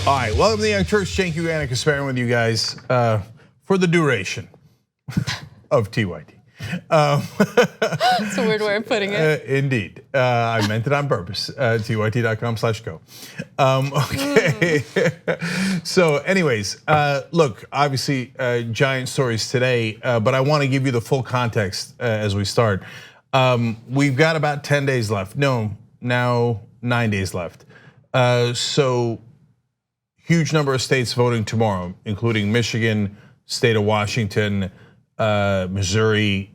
All right, welcome to the Young Turks. Cenk, and Kasparian with you guys for the duration of TYT. It's a weird way of putting it. Indeed, I meant it on purpose. TYT.com/go. Okay. So, anyways, look, obviously, giant stories today, but I want to give you the full context as we start. We've got about 10 days left. No, now 9 days left. So, huge number of states voting tomorrow, including Michigan, state of Washington, Missouri,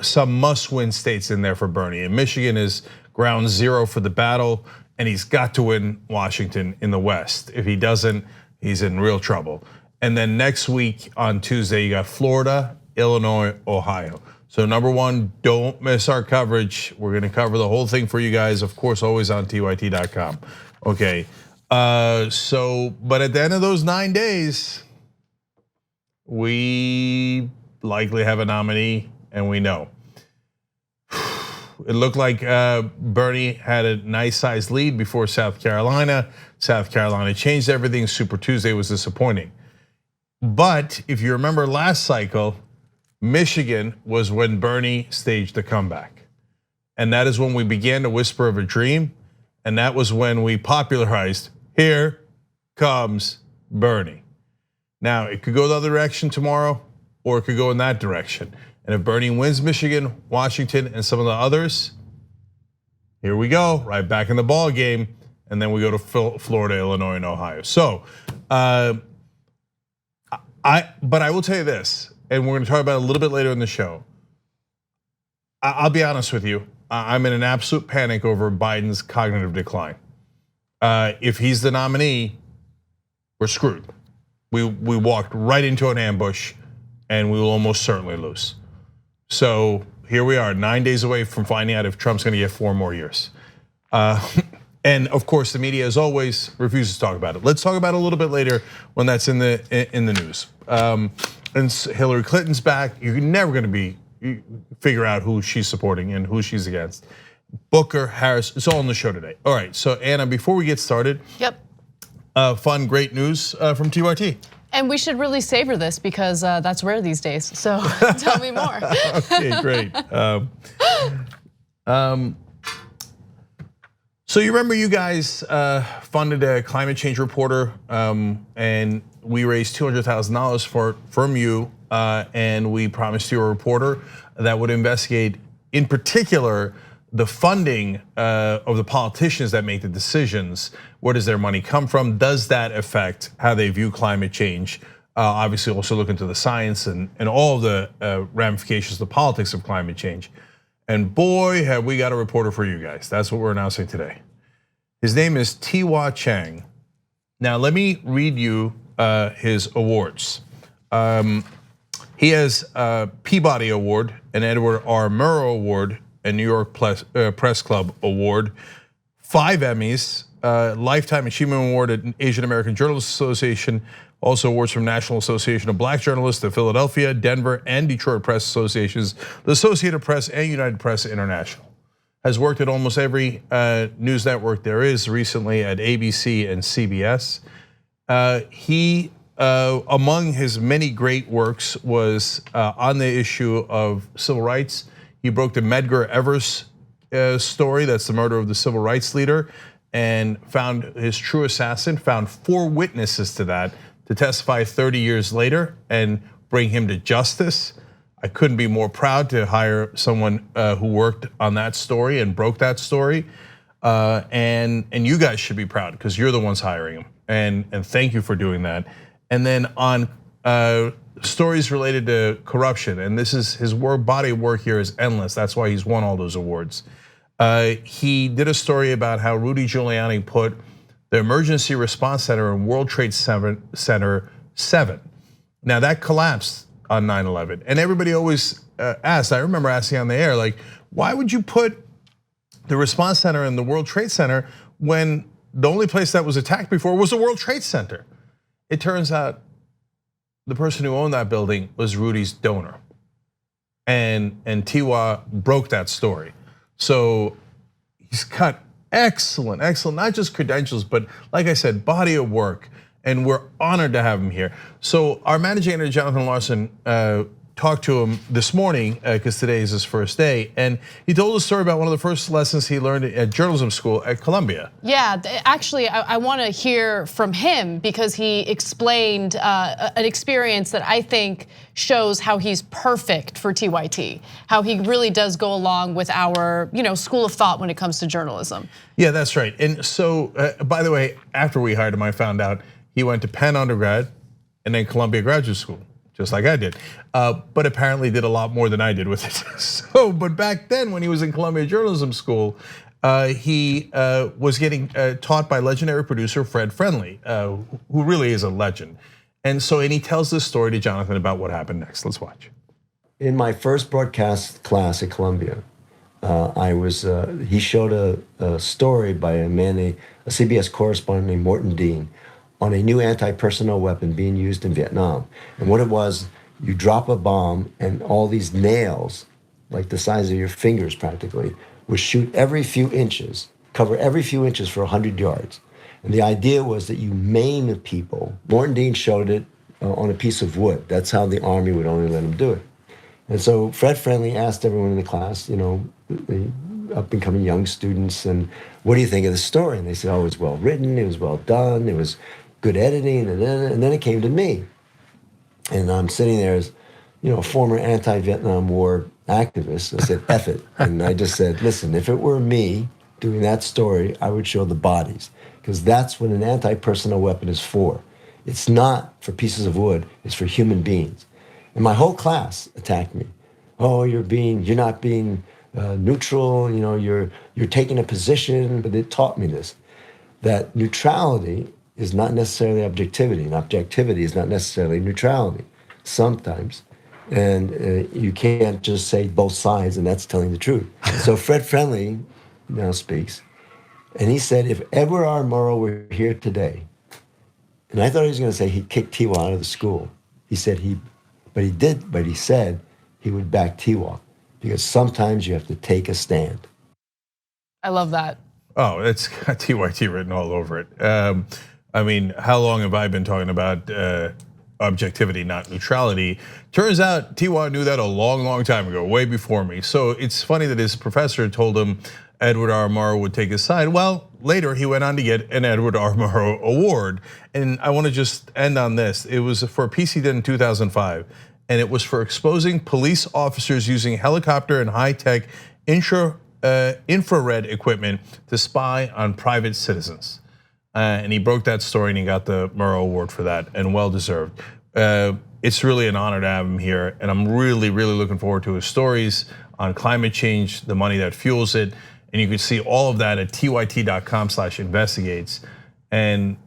some must-win states in there for Bernie. And Michigan is ground zero for the battle, and he's got to win Washington in the West. If he doesn't, he's in real trouble. And then next week on Tuesday, you got Florida, Illinois, Ohio. So number one, don't miss our coverage. We're gonna cover the whole thing for you guys, of course, always on TYT.com. Okay, but at the end of those 9 days, we likely have a nominee, and we know. It looked like Bernie had a nice sized lead before South Carolina. South Carolina changed everything. Super Tuesday was disappointing. But if you remember last cycle, Michigan was when Bernie staged the comeback. And that is when we began to whisper of a dream. And that was when we popularized, here comes Bernie. Now, it could go the other direction tomorrow, or it could go in that direction. And if Bernie wins Michigan, Washington, and some of the others, here we go, right back in the ball game. And then we go to Florida, Illinois, and Ohio. So, but I will tell you this, and we're gonna talk about it a little bit later in the show. I'll be honest with you, I'm in an absolute panic over Biden's cognitive decline. If he's the nominee, we're screwed. We walked right into an ambush, and we will almost certainly lose. So here we are, 9 days away from finding out if Trump's gonna get 4 more years. And of course, the media, as always, refuses to talk about it. Let's talk about it a little bit later when that's in the news. And Hillary Clinton's back. You're never gonna figure out who she's supporting and who she's against. Booker, Harris, it's all on the show today. All right, so Anna, before we get started, yep. Fun, great news from TYT. And we should really savor this because that's rare these days. So tell me more. Okay, great. So you remember you guys funded a climate change reporter, and we raised $200,000 from you, and we promised you a reporter that would investigate, in particular, the funding of the politicians that make the decisions. Where does their money come from? Does that affect how they view climate change? Obviously, also look into the science and all the ramifications, the politics of climate change. And boy, have we got a reporter for you guys. That's what we're announcing today. His name is Ti-Hua Chang. Now, let me read you his awards. He has a Peabody Award, an Edward R. Murrow Award, a New York Press Club Award, 5 Emmys, Lifetime Achievement Award at Asian American Journalists Association, also awards from National Association of Black Journalists, the Philadelphia, Denver, and Detroit Press Associations, the Associated Press, and United Press International. Has worked at almost every news network there is, recently at ABC and CBS. He, among his many great works, was on the issue of civil rights. He broke the Medgar Evers story, that's the murder of the civil rights leader, and found his true assassin, found 4 witnesses to that to testify 30 years later and bring him to justice. I couldn't be more proud to hire someone who worked on that story and broke that story. And you guys should be proud because you're the ones hiring him. And thank you for doing that. And then on stories related to corruption, and this is his body of work here is endless. That's why he's won all those awards. He did a story about how Rudy Giuliani put the emergency response center in World Trade Center 7. Now that collapsed on 9/11, and everybody always asked. I remember asking on the air, like, why would you put the response center in the World Trade Center when the only place that was attacked before was the World Trade Center? It turns out the person who owned that building was Rudy's donor, and Ti-Hua broke that story. So he's got excellent, excellent, not just credentials, but like I said, body of work. And we're honored to have him here. So our managing editor, Jonathan Larson, talked to him this morning because today is his first day, and he told a story about one of the first lessons he learned at journalism school at Columbia. Yeah, actually, I want to hear from him because he explained an experience that I think shows how he's perfect for TYT, how he really does go along with our school of thought when it comes to journalism. Yeah, that's right. And so, by the way, after we hired him, I found out he went to Penn undergrad and then Columbia graduate school, just like I did, but apparently did a lot more than I did with it. So, but back then when he was in Columbia Journalism School, he was getting taught by legendary producer Fred Friendly, who really is a legend. And he tells this story to Jonathan about what happened next. Let's watch. In my first broadcast class at Columbia, he showed a story by a CBS correspondent named Morton Dean, on a new anti-personnel weapon being used in Vietnam. And what it was, you drop a bomb and all these nails, like the size of your fingers practically, would shoot every few inches, cover every few inches for 100 yards. And the idea was that you maim people. Morton Dean showed it on a piece of wood. That's how the Army would only let him do it. And so Fred Friendly asked everyone in the class, the up-and-coming young students, and what do you think of the story? And they said, oh, it was well written, it was well done, it was good editing, and then it came to me. And I'm sitting there as, a former anti-Vietnam War activist. I said, F it. And I just said, listen, if it were me doing that story, I would show the bodies, because that's what an anti-personnel weapon is for. It's not for pieces of wood, it's for human beings. And my whole class attacked me. Oh, you're not being neutral, you're taking a position. But it taught me this, that neutrality is not necessarily objectivity, and objectivity is not necessarily neutrality sometimes. And you can't just say both sides, and that's telling the truth. So Fred Friendly now speaks, and he said, if Edward R. Murrow were here today, and I thought he was going to say he kicked Ti-Hua out of the school. He said he said he would back Ti-Hua, because sometimes you have to take a stand. I love that. Oh, it's got TYT written all over it. I mean, how long have I been talking about objectivity, not neutrality? Turns out Ti-Hua knew that a long, long time ago, way before me. So it's funny that his professor told him Edward R. Murrow would take his side. Well, later he went on to get an Edward R. Murrow Award. And I want to just end on this. It was for a piece he did in 2005, and it was for exposing police officers using helicopter and high-tech infrared equipment to spy on private citizens. And he broke that story and he got the Murrow Award for that, and well deserved. It's really an honor to have him here, and I'm really, really looking forward to his stories on climate change, the money that fuels it, and you can see all of that at tyt.com/investigates. And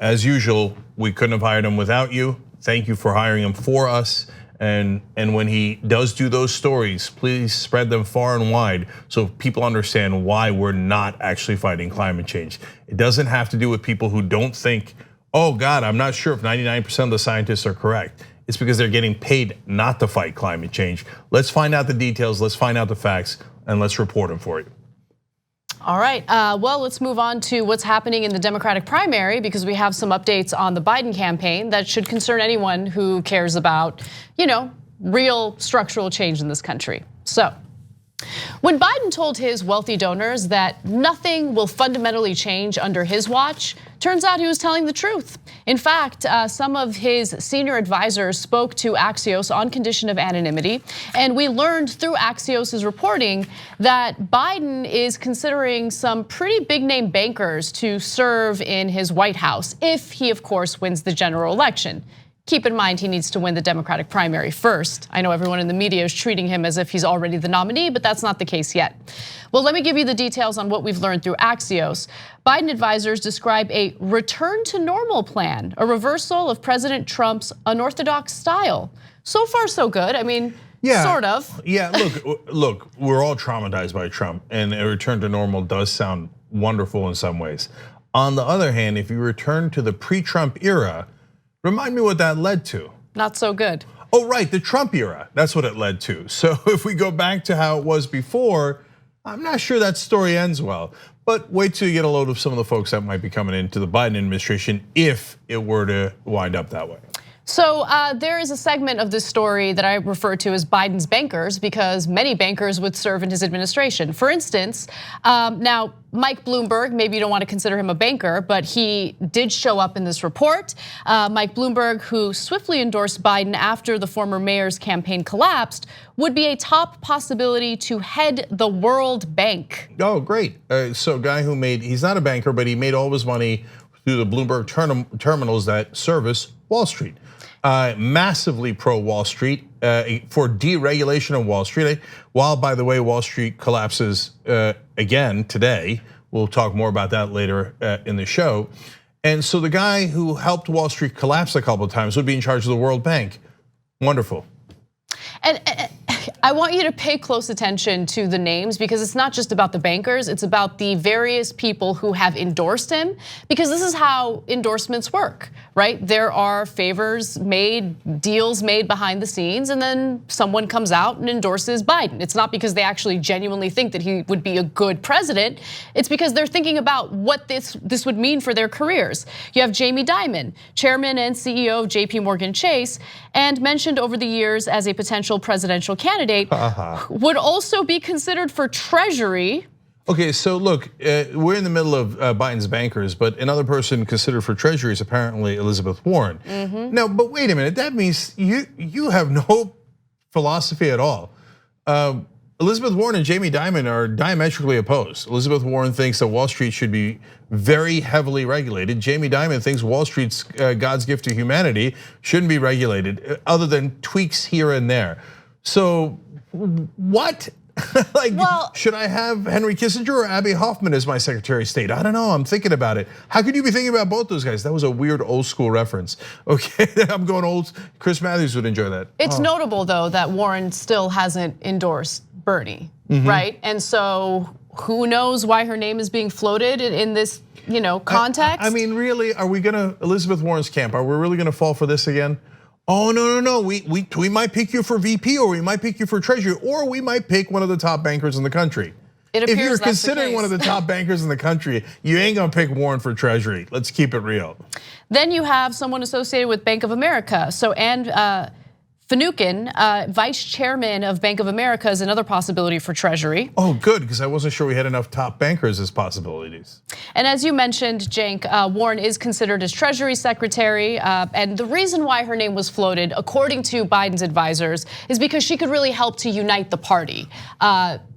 as usual, we couldn't have hired him without you. Thank you for hiring him for us. And when he does do those stories, please spread them far and wide so people understand why we're not actually fighting climate change. It doesn't have to do with people who don't think, oh God, I'm not sure if 99% of the scientists are correct. It's because they're getting paid not to fight climate change. Let's find out the details, let's find out the facts, and let's report them for you. All right, well, let's move on to what's happening in the Democratic primary, because we have some updates on the Biden campaign that should concern anyone who cares about, real structural change in this country. So, when Biden told his wealthy donors that nothing will fundamentally change under his watch, turns out he was telling the truth. In fact, some of his senior advisors spoke to Axios on condition of anonymity, and we learned through Axios' reporting that Biden is considering some pretty big name bankers to serve in his White House, if he of course wins the general election. Keep in mind, he needs to win the Democratic primary first. I know everyone in the media is treating him as if he's already the nominee, but that's not the case yet. Well, let me give you the details on what we've learned through Axios. Biden advisors describe a return to normal plan, a reversal of President Trump's unorthodox style. So far, so good. I mean, sort of. Yeah, look, we're all traumatized by Trump, and a return to normal does sound wonderful in some ways. On the other hand, if you return to the pre-Trump era, remind me what that led to. Not so good. Oh, right, the Trump era, that's what it led to. So if we go back to how it was before, I'm not sure that story ends well. But wait till you get a load of some of the folks that might be coming into the Biden administration if it were to wind up that way. So there is a segment of this story that I refer to as Biden's bankers, because many bankers would serve in his administration. For instance, now Mike Bloomberg, maybe you don't want to consider him a banker, but he did show up in this report. Mike Bloomberg, who swiftly endorsed Biden after the former mayor's campaign collapsed, would be a top possibility to head the World Bank. Oh, great. So a guy who he's not a banker, but he made all of his money through the Bloomberg terminals that service Wall Street. Massively pro Wall Street for deregulation of Wall Street. While, by the way, Wall Street collapses again today. We'll talk more about that later in the show. And so the guy who helped Wall Street collapse a couple of times would be in charge of the World Bank. Wonderful. And I want you to pay close attention to the names, because it's not just about the bankers, it's about the various people who have endorsed him, because this is how endorsements work, right? There are favors made, deals made behind the scenes, and then someone comes out and endorses Biden. It's not because they actually genuinely think that he would be a good president. It's because they're thinking about what this would mean for their careers. You have Jamie Dimon, chairman and CEO of JP Morgan Chase, and mentioned over the years as a potential presidential candidate, would also be considered for Treasury. Okay, so look, we're in the middle of Biden's bankers, but another person considered for Treasury is apparently Elizabeth Warren. Now, but wait a minute, that means you have no philosophy at all. Elizabeth Warren and Jamie Dimon are diametrically opposed. Elizabeth Warren thinks that Wall Street should be very heavily regulated. Jamie Dimon thinks Wall Street's God's gift to humanity shouldn't be regulated, other than tweaks here and there. So what? Should I have Henry Kissinger or Abby Hoffman as my Secretary of State? I don't know, I'm thinking about it. How could you be thinking about both those guys? That was a weird old school reference. Okay, I'm going old. Chris Matthews would enjoy that. It's notable though that Warren still hasn't endorsed Bernie, right? And so who knows why her name is being floated in this context? I mean, really, are we gonna, Elizabeth Warren's camp, are we really gonna fall for this again? Oh, no, we might pick you for VP, or we might pick you for Treasury, or we might pick one of the top bankers in the country. If you're considering one of the top bankers in the country, you ain't gonna pick Warren for Treasury. Let's keep it real. Then you have someone associated with Bank of America. So Finucane, vice chairman of Bank of America, is another possibility for Treasury. Oh, good, because I wasn't sure we had enough top bankers as possibilities. And as you mentioned, Cenk, Warren is considered as Treasury Secretary. And the reason why her name was floated, according to Biden's advisors, is because she could really help to unite the party.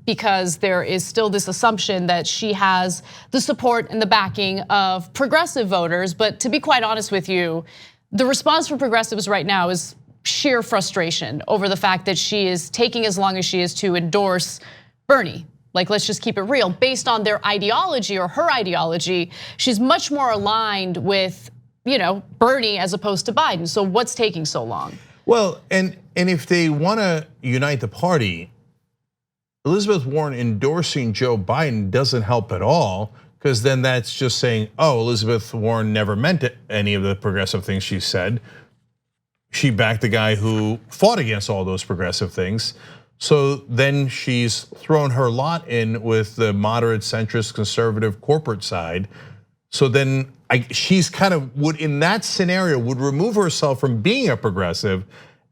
Because there is still this assumption that she has the support and the backing of progressive voters. But to be quite honest with you, the response from progressives right now is sheer frustration over the fact that she is taking as long as she is to endorse Bernie. Like, let's just keep it real. Based on their ideology or her ideology, she's much more aligned with, Bernie as opposed to Biden. So what's taking so long? Well, and if they want to unite the party, Elizabeth Warren endorsing Joe Biden doesn't help at all, because then that's just saying, oh, Elizabeth Warren never meant any of the progressive things she said. She backed the guy who fought against all those progressive things. So then she's thrown her lot in with the moderate, centrist, conservative corporate side. So then she's kind of in that scenario would remove herself from being a progressive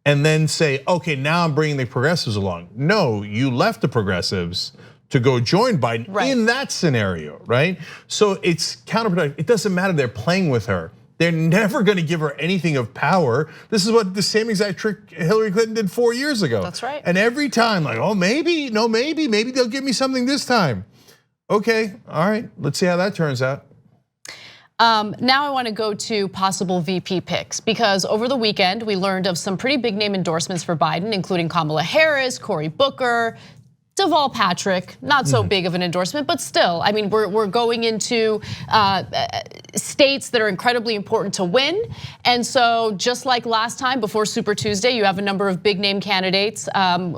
and then say, okay, now I'm bringing the progressives along. No, you left the progressives to go join Biden in that scenario, right? So it's counterproductive. It doesn't matter, they're playing with her. They're never gonna give her anything of power. This is what the same exact trick Hillary Clinton did 4 years ago. That's right. And every time, like, oh, maybe they'll give me something this time. Okay, all right, let's see how that turns out. Now I want to go to possible VP picks, because over the weekend we learned of some pretty big name endorsements for Biden, including Kamala Harris, Cory Booker, Deval Patrick, not so big of an endorsement, but still, I mean, we're going into states that are incredibly important to win. And so just like last time before Super Tuesday, you have a number of big name candidates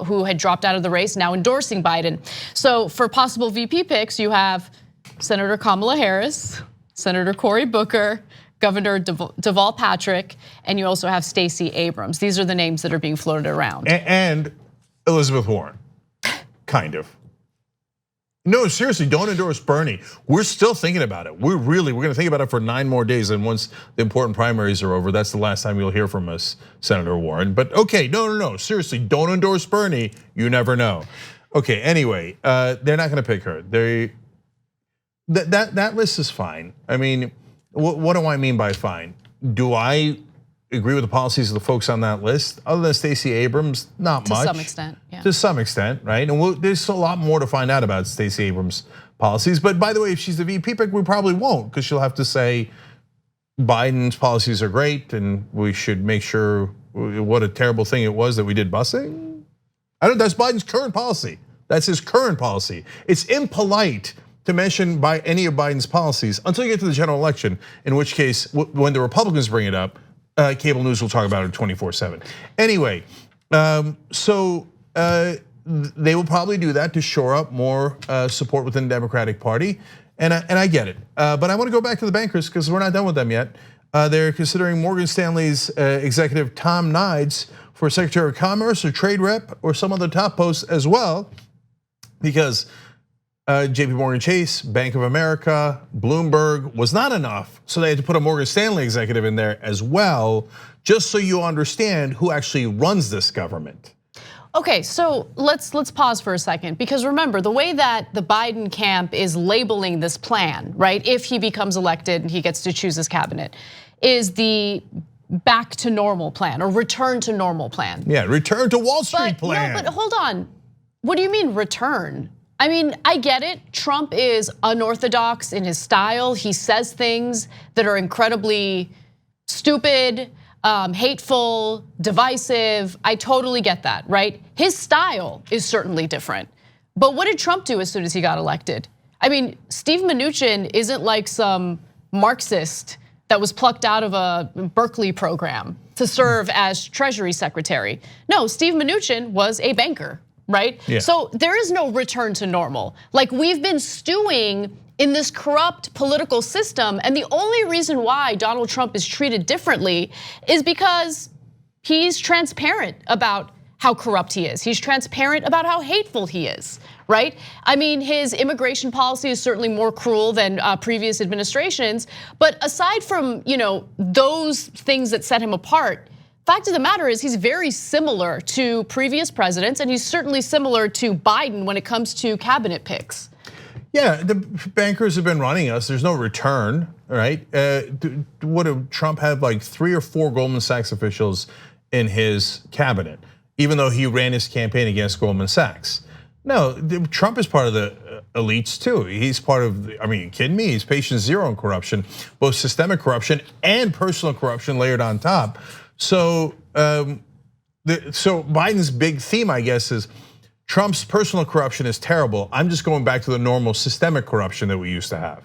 who had dropped out of the race now endorsing Biden. So for possible VP picks, you have Senator Kamala Harris, Senator Cory Booker, Governor Deval Patrick, and you also have Stacey Abrams. These are the names that are being floated around. And Elizabeth Warren. Kind of. No, seriously, don't endorse Bernie. We're still thinking about it. We're going to think about it for 9 more days, and once the important primaries are over, that's the last time you'll hear from us, Senator Warren. But okay, no, seriously, don't endorse Bernie. You never know. Okay, anyway, they're not going to pick her. That list is fine. I mean, what do I mean by fine? Do I agree with the policies of the folks on that list? Other than Stacey Abrams, not much. To some extent, yeah. To some extent, right? And there's a lot more to find out about Stacey Abrams' policies. But by the way, if she's the VP pick, we probably won't, because she'll have to say Biden's policies are great and we should make sure what a terrible thing it was that we did busing. That's Biden's current policy. That's his current policy. It's impolite to mention by any of Biden's policies until you get to the general election, in which case, when the Republicans bring it up, cable news will talk about it 24/7. Anyway, so they will probably do that to shore up more support within the Democratic Party, and I get it. But I want to go back to the bankers because we're not done with them yet. They're considering Morgan Stanley's executive Tom Nides for Secretary of Commerce or Trade Rep or some other top posts as well, because JP Morgan Chase, Bank of America, Bloomberg was not enough. So they had to put a Morgan Stanley executive in there as well, just so you understand who actually runs this government. Okay, so let's pause for a second, because remember, the way that the Biden camp is labeling this plan, right? If he becomes elected and he gets to choose his cabinet, is the back to normal plan or return to normal plan. Yeah, return to Wall Street plan. No, but hold on. What do you mean return? I mean, I get it. Trump is unorthodox in his style. He says things that are incredibly stupid, hateful, divisive. I totally get that, right? His style is certainly different. But what did Trump do as soon as he got elected? I mean, Steve Mnuchin isn't like some Marxist that was plucked out of a Berkeley program to serve as Treasury Secretary. No, Steve Mnuchin was a banker. Right? Yeah. So there is no return to normal. Like, we've been stewing in this corrupt political system, and the only reason why Donald Trump is treated differently is because he's transparent about how corrupt he is. He's transparent about how hateful he is, right? I mean, his immigration policy is certainly more cruel than previous administrations, but aside from, those things that set him apart, fact of the matter is he's very similar to previous presidents, and he's certainly similar to Biden when it comes to cabinet picks. Yeah, the bankers have been running us. There's no return, right? Would Trump have like 3 or 4 Goldman Sachs officials in his cabinet, even though he ran his campaign against Goldman Sachs? No, Trump is part of the elites too. He's part of, I mean, you kidding me? He's patient zero in corruption, both systemic corruption and personal corruption layered on top. So Biden's big theme, I guess, is Trump's personal corruption is terrible. I'm just going back to the normal systemic corruption that we used to have.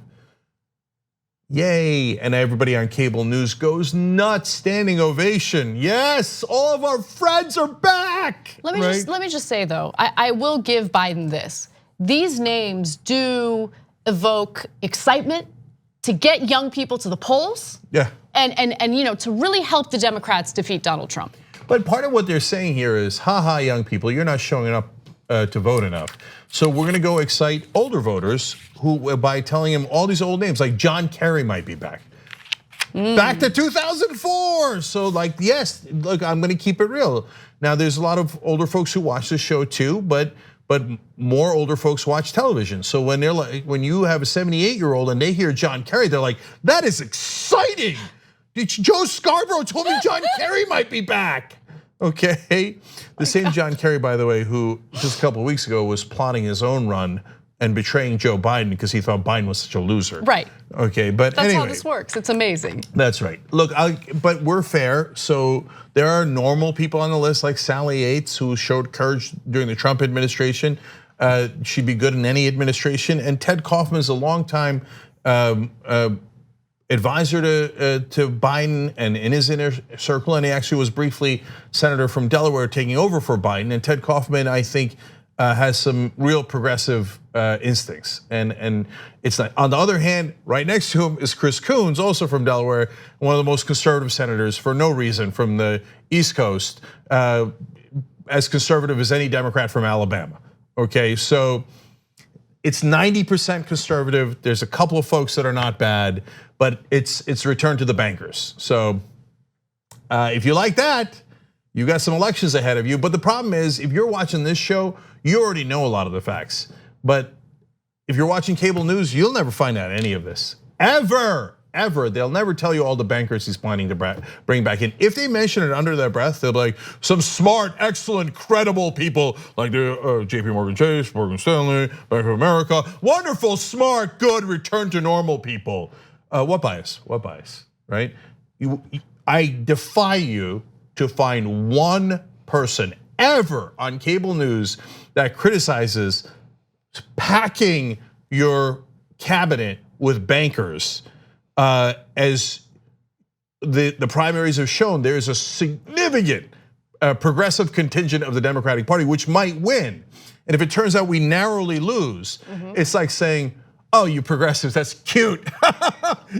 Yay, and everybody on cable news goes nuts, standing ovation. Yes, all of our friends are back. Let me just say though, I will give Biden this. These names do evoke excitement to get young people to the polls. Yeah. And to really help the Democrats defeat Donald Trump. But part of what they're saying here is, haha, young people, you're not showing up to vote enough. So we're gonna go excite older voters who, by telling them all these old names, like John Kerry might be back. Back to 2004. So like, yes, look, I'm gonna keep it real. Now there's a lot of older folks who watch this show too, but more older folks watch television. So when they're like, when you have a 78-year-old and they hear John Kerry, they're like, that is exciting. Joe Scarborough told me John Kerry might be back. Okay, the same John Kerry, by the way, who just a couple of weeks ago was plotting his own run and betraying Joe Biden because he thought Biden was such a loser. Right. Okay, but that's anyway, how this works. It's amazing. That's right. Look, but we're fair. So there are normal people on the list like Sally Yates, who showed courage during the Trump administration. She'd be good in any administration. And Ted Kaufman is a longtime advisor to Biden and in his inner circle, and he actually was briefly senator from Delaware taking over for Biden. And Ted Kaufman, I think, has some real progressive instincts, and it's not. On the other hand, right next to him is Chris Coons, also from Delaware, one of the most conservative senators for no reason from the East Coast, as conservative as any Democrat from Alabama. Okay, so it's 90% conservative. There's a couple of folks that are not bad, but it's returned to the bankers. So if you like that, you got some elections ahead of you. But the problem is, if you're watching this show, you already know a lot of the facts. But if you're watching cable news, you'll never find out any of this, ever. They'll never tell you all the bankers he's planning to bring back in. If they mention it under their breath, they'll be like, some smart, excellent, credible people like the JP Morgan Chase, Morgan Stanley, Bank of America, wonderful, smart, good, return to normal people. What bias, right? I defy you to find one person ever on cable news that criticizes packing your cabinet with bankers. As the primaries have shown, there's a significant progressive contingent of the Democratic Party which might win. And if it turns out we narrowly lose, it's like saying, oh, you progressives, that's cute.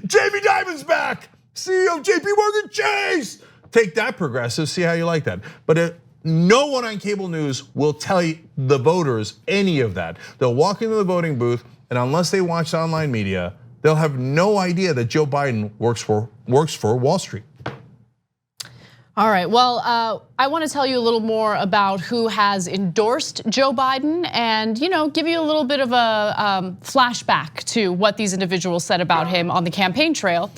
Jamie Dimon's back, CEO of JP Morgan Chase. Take that, progressive, see how you like that. But no one on cable news will tell the voters any of that. They'll walk into the voting booth, and unless they watch online media, they'll have no idea that Joe Biden works for Wall Street. All right, well, I want to tell you a little more about who has endorsed Joe Biden and give you a little bit of a flashback to what these individuals said about him on the campaign trail.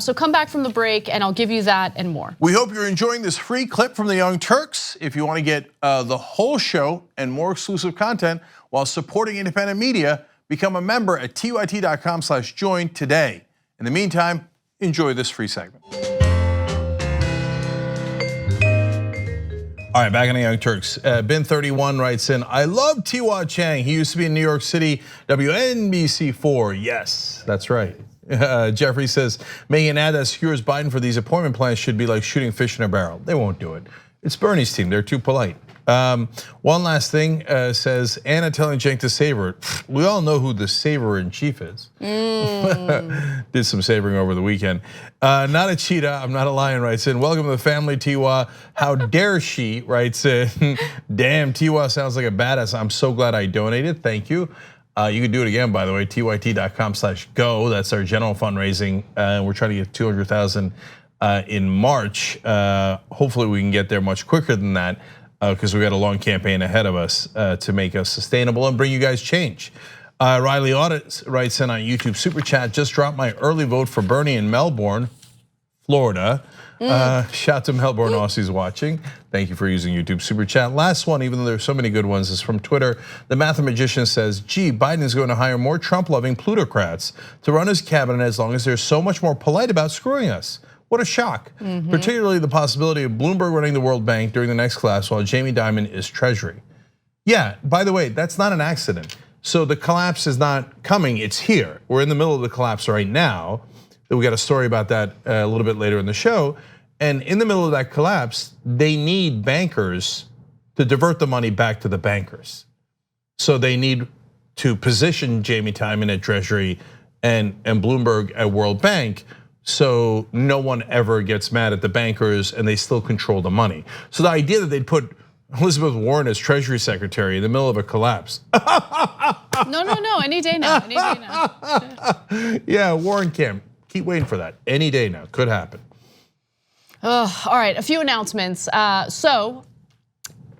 So come back from the break and I'll give you that and more. We hope you're enjoying this free clip from the Young Turks. If you want to get the whole show and more exclusive content while supporting independent media, become a member at tyt.com/join today. In the meantime, enjoy this free segment. All right, back on the Young Turks. Bin31 writes in, I love Ti-Hua Chang. He used to be in New York City, WNBC4. Yes, that's right. Jeffrey says, making an ad that secures Biden for these appointment plans should be like shooting fish in a barrel. They won't do it. It's Bernie's team, they're too polite. One last thing, says Anna telling Cenk to savor. We all know who the saver-in-chief is. Did some savoring over the weekend. Not a cheetah, I'm not a lion, writes in. Welcome to the family, Ti-Hua. How dare she, writes in. Damn, Ti-Hua sounds like a badass. I'm so glad I donated, thank you. You can do it again, by the way, tyt.com/go. That's our general fundraising. We're trying to get 200,000 in March. Hopefully we can get there much quicker than that, because we got a long campaign ahead of us to make us sustainable and bring you guys change. Riley Audit writes in on YouTube Super Chat, just dropped my early vote for Bernie in Melbourne, Florida. Shout to Melbourne Aussies watching. Thank you for using YouTube Super Chat. Last one, even though there's so many good ones, is from Twitter. The Mathematician says, gee, Biden is going to hire more Trump-loving plutocrats to run his cabinet as long as they're so much more polite about screwing us. What a shock, particularly the possibility of Bloomberg running the World Bank during the next collapse while Jamie Dimon is Treasury. Yeah, by the way, that's not an accident. So the collapse is not coming, it's here. We're in the middle of the collapse right now. We got a story about that a little bit later in the show. And in the middle of that collapse, they need bankers to divert the money back to the bankers. So they need to position Jamie Dimon at Treasury and Bloomberg at World Bank, so no one ever gets mad at the bankers and they still control the money. So the idea that they'd put Elizabeth Warren as Treasury Secretary in the middle of a collapse. No, any day now, any day now. Yeah, Warren can't. Keep waiting for that. Any day now, could happen. All right, a few announcements. So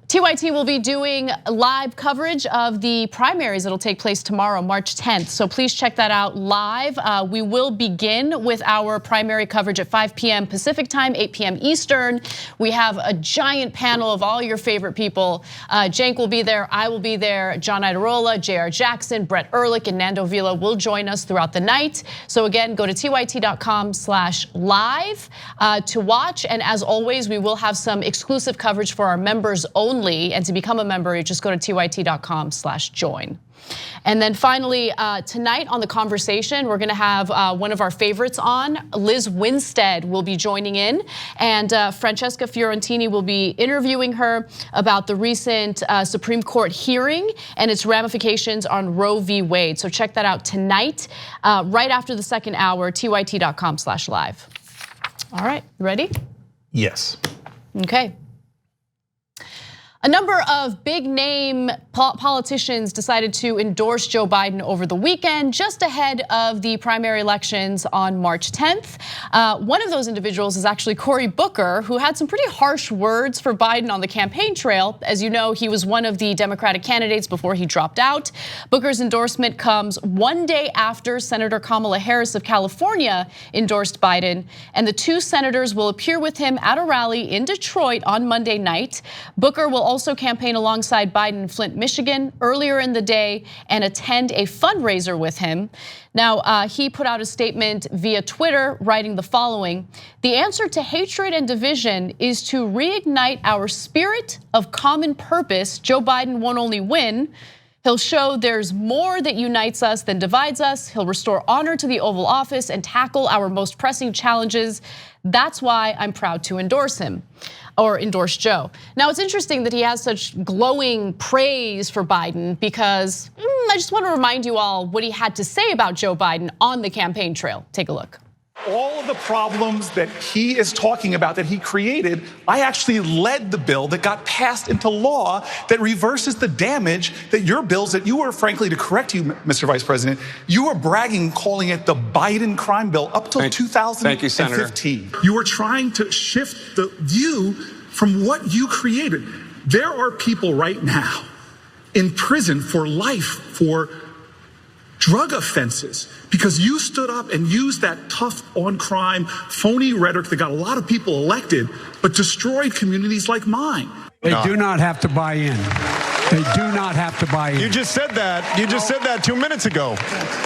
TYT will be doing live coverage of the primaries that'll take place tomorrow, March 10th. So please check that out live. We will begin with our primary coverage at 5 p.m. Pacific time, 8 p.m. Eastern. We have a giant panel of all your favorite people. Cenk will be there, I will be there, John Idarola, J.R. Jackson, Brett Ehrlich, and Nando Vila will join us throughout the night. So again, go to tyt.com/live to watch. And as always, we will have some exclusive coverage for our members only. And to become a member, you just go to tyt.com/join. And then finally, tonight on The Conversation, we're gonna have one of our favorites on. Liz Winstead will be joining in, and Francesca Fiorentini will be interviewing her about the recent Supreme Court hearing and its ramifications on Roe v. Wade. So check that out tonight, right after the second hour, tyt.com/live. All right, ready? Yes. Okay. A number of big name politicians decided to endorse Joe Biden over the weekend, just ahead of the primary elections on March 10th. One of those individuals is actually Cory Booker, who had some pretty harsh words for Biden on the campaign trail. As you know, he was one of the Democratic candidates before he dropped out. Booker's endorsement comes one day after Senator Kamala Harris of California endorsed Biden, and the two senators will appear with him at a rally in Detroit on Monday night. Booker will also campaign alongside Biden in Flint, Michigan earlier in the day and attend a fundraiser with him. Now, he put out a statement via Twitter writing the following: "The answer to hatred and division is to reignite our spirit of common purpose. Joe Biden won't only win, he'll show there's more that unites us than divides us. He'll restore honor to the Oval Office and tackle our most pressing challenges. That's why I'm proud to endorse him." Or endorse Joe. Now it's interesting that he has such glowing praise for Biden because I just want to remind you all what he had to say about Joe Biden on the campaign trail. Take a look. All of the problems that he is talking about that he created, I actually led the bill that got passed into law that reverses the damage that your bills that you were, frankly, to correct you, Mr. Vice President, you were bragging, calling it the Biden crime bill up till 2015. Thank you, Senator. You were trying to shift the view from what you created. There are people right now in prison for life for drug offenses because you stood up and used that tough on crime, phony rhetoric that got a lot of people elected, but destroyed communities like mine. They do not have to buy in. They do not have to buy in. You just said that. You just said that 2 minutes ago.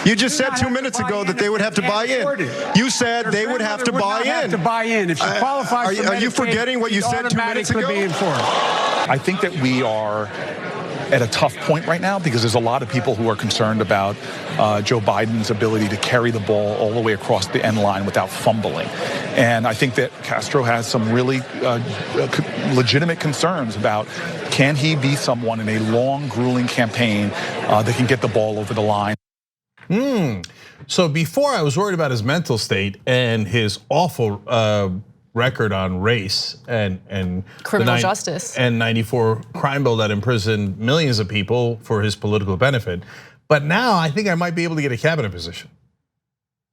You just said 2 minutes ago that they would have to buy in. You said they would have to buy in. Have to buy in. If she qualifies for Medicaid, are you forgetting what you said 2 minutes ago? I think that we are at a tough point right now because there's a lot of people who are concerned about Joe Biden's ability to carry the ball all the way across the end line without fumbling. And I think that Castro has some really legitimate concerns about can he be someone in a long, grueling campaign that can get the ball over the line. So before I was worried about his mental state and his awful record on race and criminal justice and 94 crime bill that imprisoned millions of people for his political benefit. But now I think I might be able to get a cabinet position.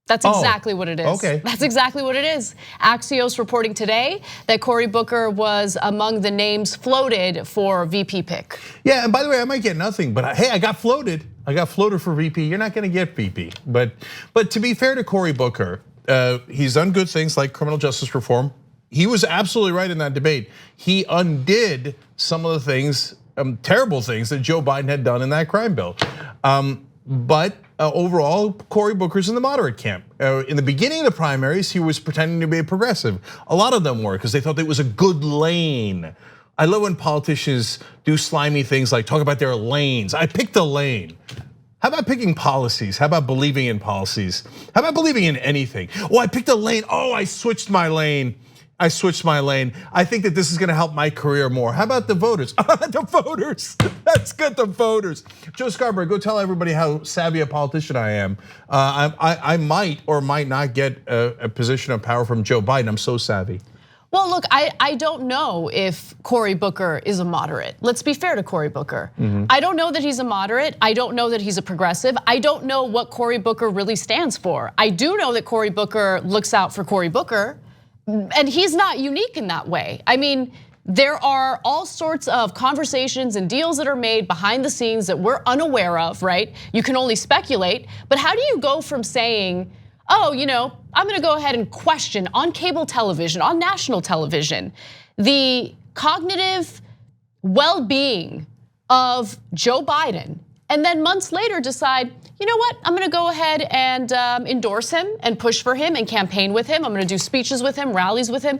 That's exactly what it is. Okay. That's exactly what it is. Axios reporting today that Cory Booker was among the names floated for VP pick. Yeah, and by the way, I might get nothing, but hey, I got floated. I got floated for VP. You're not gonna get VP. But to be fair to Cory Booker, he's done good things like criminal justice reform. He was absolutely right in that debate. He undid some of the things, terrible things that Joe Biden had done in that crime bill. But overall, Cory Booker's in the moderate camp. In the beginning of the primaries, he was pretending to be a progressive. A lot of them were because they thought it was a good lane. I love when politicians do slimy things like talk about their lanes. I picked a lane. How about picking policies? How about believing in policies? How about believing in anything? Oh, I picked a lane. Oh, I switched my lane. I switched my lane. I think that this is gonna help my career more. How about the voters? The voters, that's good, the voters. Joe Scarborough, go tell everybody how savvy a politician I am. I might or might not get a position of power from Joe Biden. I'm so savvy. Well, look, I don't know if Cory Booker is a moderate. Let's be fair to Cory Booker. I don't know that he's a moderate. I don't know that he's a progressive. I don't know what Cory Booker really stands for. I do know that Cory Booker looks out for Cory Booker, and he's not unique in that way. I mean, there are all sorts of conversations and deals that are made behind the scenes that we're unaware of, right? You can only speculate, but how do you go from saying, oh, I'm gonna go ahead and question on cable television, on national television, the cognitive well-being of Joe Biden, and then months later decide, you know what, I'm gonna go ahead and endorse him and push for him and campaign with him. I'm gonna do speeches with him, rallies with him.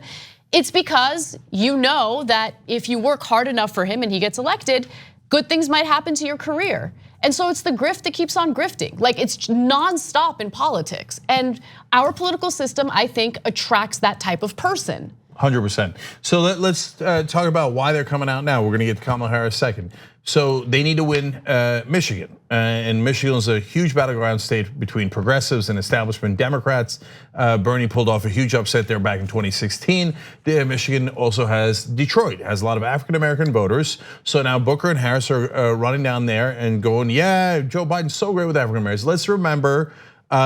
It's because you know that if you work hard enough for him and he gets elected, good things might happen to your career. And so it's the grift that keeps on grifting. Like it's nonstop in politics. And our political system, I think, attracts that type of person. 100%. So let's talk about why they're coming out now. We're gonna get to Kamala Harris second. So they need to win Michigan, and Michigan is a huge battleground state between progressives and establishment Democrats. Bernie pulled off a huge upset there back in 2016. Michigan also has Detroit, has a lot of African American voters. So now Booker and Harris are running down there and going, yeah, Joe Biden's so great with African Americans. Let's remember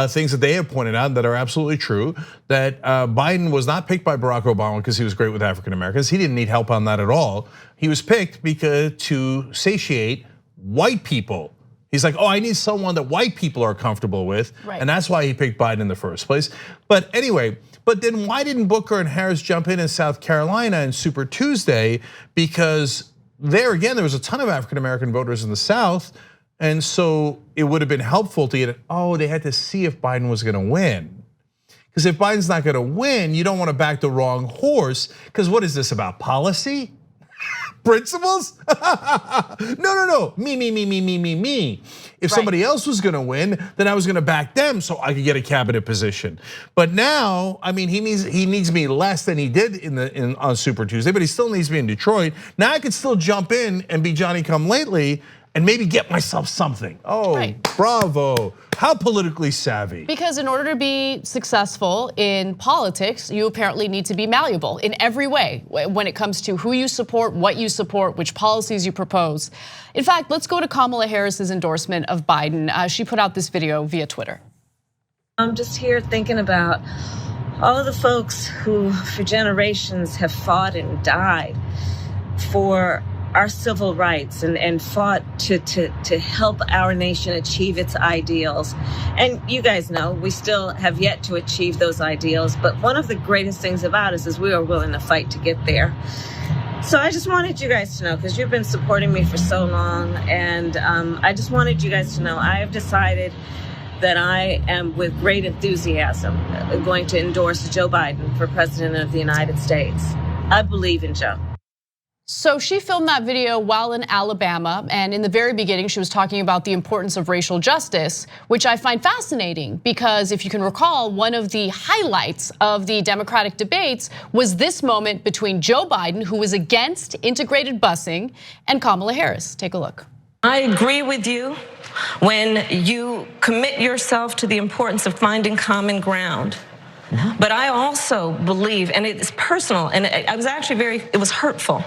things that they have pointed out that are absolutely true, that Biden was not picked by Barack Obama because he was great with African Americans. He didn't need help on that at all. He was picked because to satiate white people. He's like, oh, I need someone that white people are comfortable with. Right. And that's why he picked Biden in the first place. But anyway, but then why didn't Booker and Harris jump in South Carolina in Super Tuesday? Because there again, there was a ton of African American voters in the South. And so it would have been helpful to get, they had to see if Biden was gonna win. Because if Biden's not gonna win, you don't wanna back the wrong horse. Because what is this about, policy? Principles? No, me. If somebody else was gonna win, then I was gonna back them so I could get a cabinet position. But now, I mean, he needs me less than he did on Super Tuesday, but he still needs me in Detroit. Now I could still jump in and be Johnny come lately and maybe get myself something. Right. Bravo. How politically savvy. Because in order to be successful in politics, you apparently need to be malleable in every way when it comes to who you support, what you support, which policies you propose. In fact, let's go to Kamala Harris's endorsement of Biden. She put out this video via Twitter. I'm just here thinking about all of the folks who for generations have fought and died for our civil rights and fought to help our nation achieve its ideals. And you guys know we still have yet to achieve those ideals, but one of the greatest things about us is we are willing to fight to get there. So I just wanted you guys to know, because you've been supporting me for so long, and I just wanted you guys to know I have decided that I am with great enthusiasm going to endorse Joe Biden for President of the United States. I believe in Joe. So she filmed that video while in Alabama, and in the very beginning, she was talking about the importance of racial justice, which I find fascinating because if you can recall, one of the highlights of the Democratic debates was this moment between Joe Biden, who was against integrated busing, and Kamala Harris. Take a look. I agree with you when you commit yourself to the importance of finding common ground. But I also believe, and it's personal, and I was actually it was hurtful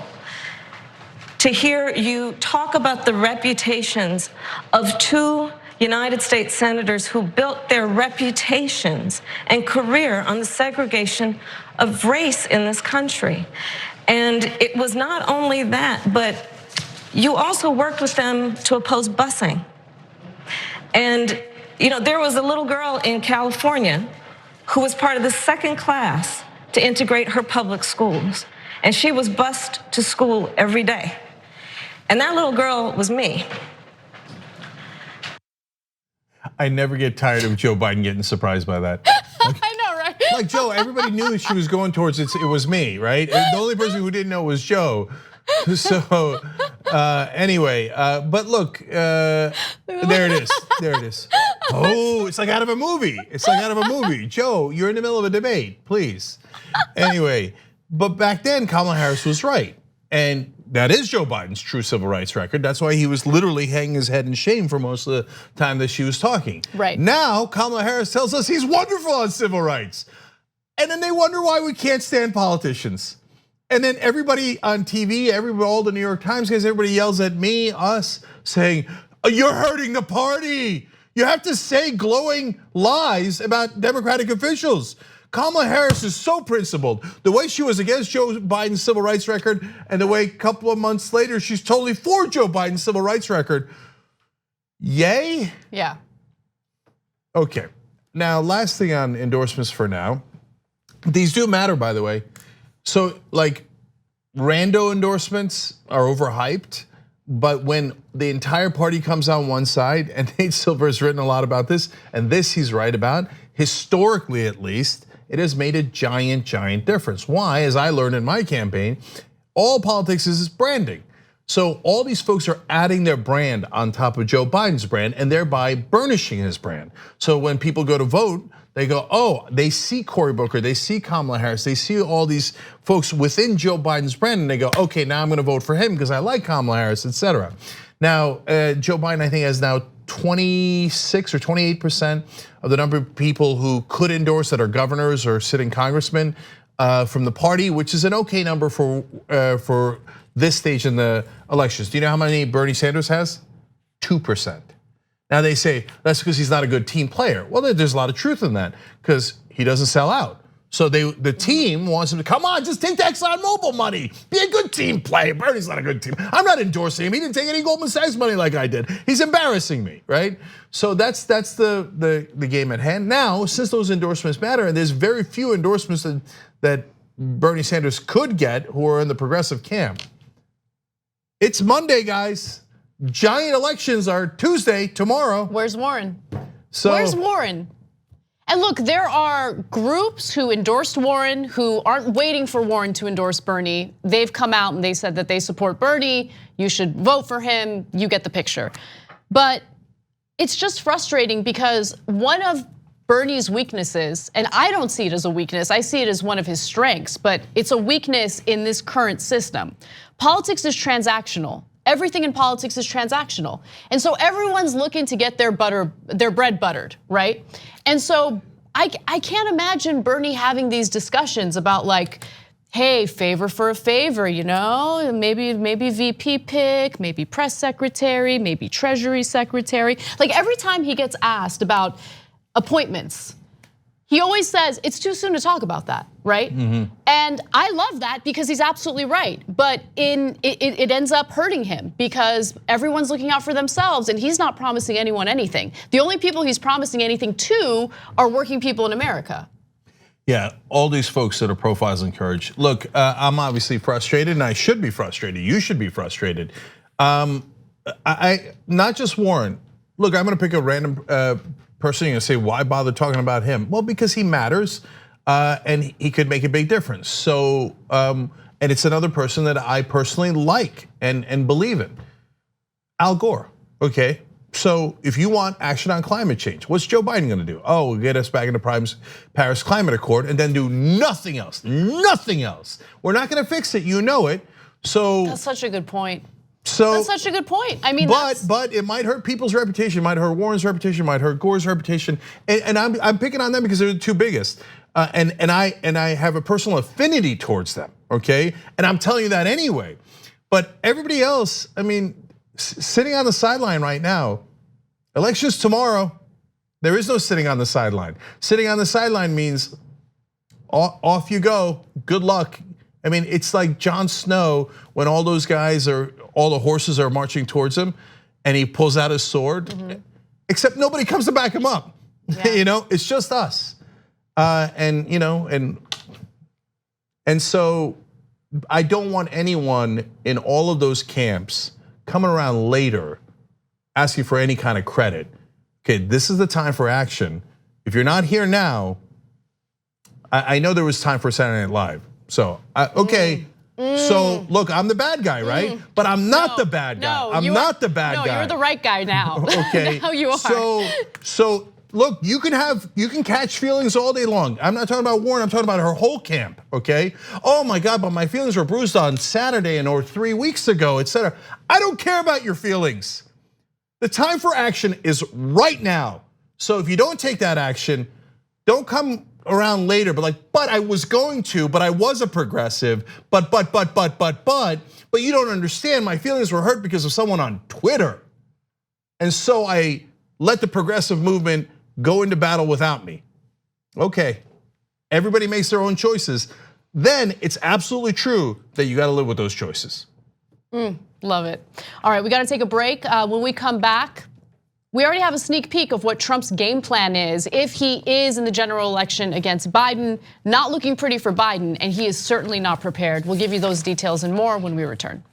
to hear you talk about the reputations of two United States senators who built their reputations and career on the segregation of race in this country. And it was not only that, but you also worked with them to oppose busing. And there was a little girl in California who was part of the second class to integrate her public schools. And she was bused to school every day. And that little girl was me. I never get tired of Joe Biden getting surprised by that. I know, right? Like Joe, everybody knew she was going towards it was me, right? And the only person who didn't know was Joe. So anyway, but look, there it is. Oh, it's like out of a movie. Joe, you're in the middle of a debate, please. Anyway, but back then Kamala Harris was right. And that is Joe Biden's true civil rights record. That's why he was literally hanging his head in shame for most of the time that she was talking. Right. Now, Kamala Harris tells us he's wonderful on civil rights. And then they wonder why we can't stand politicians. And then everybody on TV, all the New York Times guys, everybody yells at me, us, saying, you're hurting the party. You have to say glowing lies about Democratic officials. Kamala Harris is so principled. The way she was against Joe Biden's civil rights record and the way a couple of months later, she's totally for Joe Biden's civil rights record. Yay? Yeah. Okay, now last thing on endorsements for now. These do matter, by the way. So like rando endorsements are overhyped, but when the entire party comes on one side, and Nate Silver has written a lot about this, and this he's right about, historically at least, it has made a giant difference. Why? As I learned in my campaign, all politics is branding. So all these folks are adding their brand on top of Joe Biden's brand and thereby burnishing his brand. So when people go to vote, they go, oh, they see Cory Booker, they see Kamala Harris, they see all these folks within Joe Biden's brand and they go, okay, now I'm gonna vote for him because I like Kamala Harris, etc. Now, Joe Biden, I think, has now 26 or 28% of the number of people who could endorse that are governors or sitting congressmen from the party, which is an okay number for this stage in the elections. Do you know how many Bernie Sanders has? 2%. Now they say that's because he's not a good team player. Well, there's a lot of truth in that because he doesn't sell out. So the team wants him to come on, just take the ExxonMobil money. Be a good team player. Bernie's not a good team. I'm not endorsing him. He didn't take any Goldman Sachs money like I did. He's embarrassing me, right? So that's the game at hand. Now, since those endorsements matter, and there's very few endorsements that Bernie Sanders could get who are in the progressive camp. It's Monday, guys. Giant elections are Tuesday, tomorrow. Where's Warren? So, where's Warren? And look, there are groups who endorsed Warren who aren't waiting for Warren to endorse Bernie. They've come out and they said that they support Bernie. You should vote for him. You get the picture. But it's just frustrating because one of Bernie's weaknesses, and I don't see it as a weakness, I see it as one of his strengths, but it's a weakness in this current system. Politics is transactional. Everything in politics is transactional. And so everyone's looking to get their bread buttered, right? And so I can't imagine Bernie having these discussions about like, hey, favor for a favor, you know? Maybe VP pick, maybe press secretary, maybe treasury secretary. Like every time he gets asked about appointments, he always says it's too soon to talk about that, right? Mm-hmm. And I love that because he's absolutely right. But it ends up hurting him because everyone's looking out for themselves and he's not promising anyone anything. The only people he's promising anything to are working people in America. Yeah, all these folks that are profiles encourage. Look, I'm obviously frustrated and I should be frustrated. You should be frustrated. I not just Warren. Look, I'm gonna pick a random person and say, why bother talking about him? Well, because he matters and he could make a big difference. So, and it's another person that I personally like and believe in. Al Gore, okay? So if you want action on climate change, what's Joe Biden gonna do? Oh, get us back into Paris Climate Accord and then do nothing else, nothing else. We're not gonna fix it, you know it. So- That's such a good point. So that's such a good point. I mean, but it might hurt people's reputation, it might hurt Warren's reputation, it might hurt Gore's reputation, and I'm picking on them because they're the two biggest, and I have a personal affinity towards them, okay? And I'm telling you that anyway. But everybody else, I mean, sitting on the sideline right now, elections tomorrow. There is no sitting on the sideline. Sitting on the sideline means off you go. Good luck. I mean, it's like Jon Snow when all those guys all the horses are marching towards him and he pulls out his sword, except nobody comes to back him up. Yeah. You know, it's just us. And so I don't want anyone in all of those camps coming around later asking for any kind of credit. Okay, this is the time for action. If you're not here now, I know there was time for Saturday Night Live. So, okay. So look, I'm the bad guy, right? But I'm not the bad guy. No, I'm not the bad guy. No, you're the right guy now. Okay. Now you are. So look, you can catch feelings all day long. I'm not talking about Warren, I'm talking about her whole camp, okay? Oh my God, but my feelings were bruised on Saturday or 3 weeks ago, etc. I don't care about your feelings. The time for action is right now. So if you don't take that action, don't come around later, but I was going to, but I was a progressive, but you don't understand, my feelings were hurt because of someone on Twitter. And so I let the progressive movement go into battle without me. Okay, everybody makes their own choices. Then it's absolutely true that you gotta live with those choices. Love it. All right, we gotta take a break. When we come back, we already have a sneak peek of what Trump's game plan is if he is in the general election against Biden. Not looking pretty for Biden, and he is certainly not prepared. We'll give you those details and more when we return.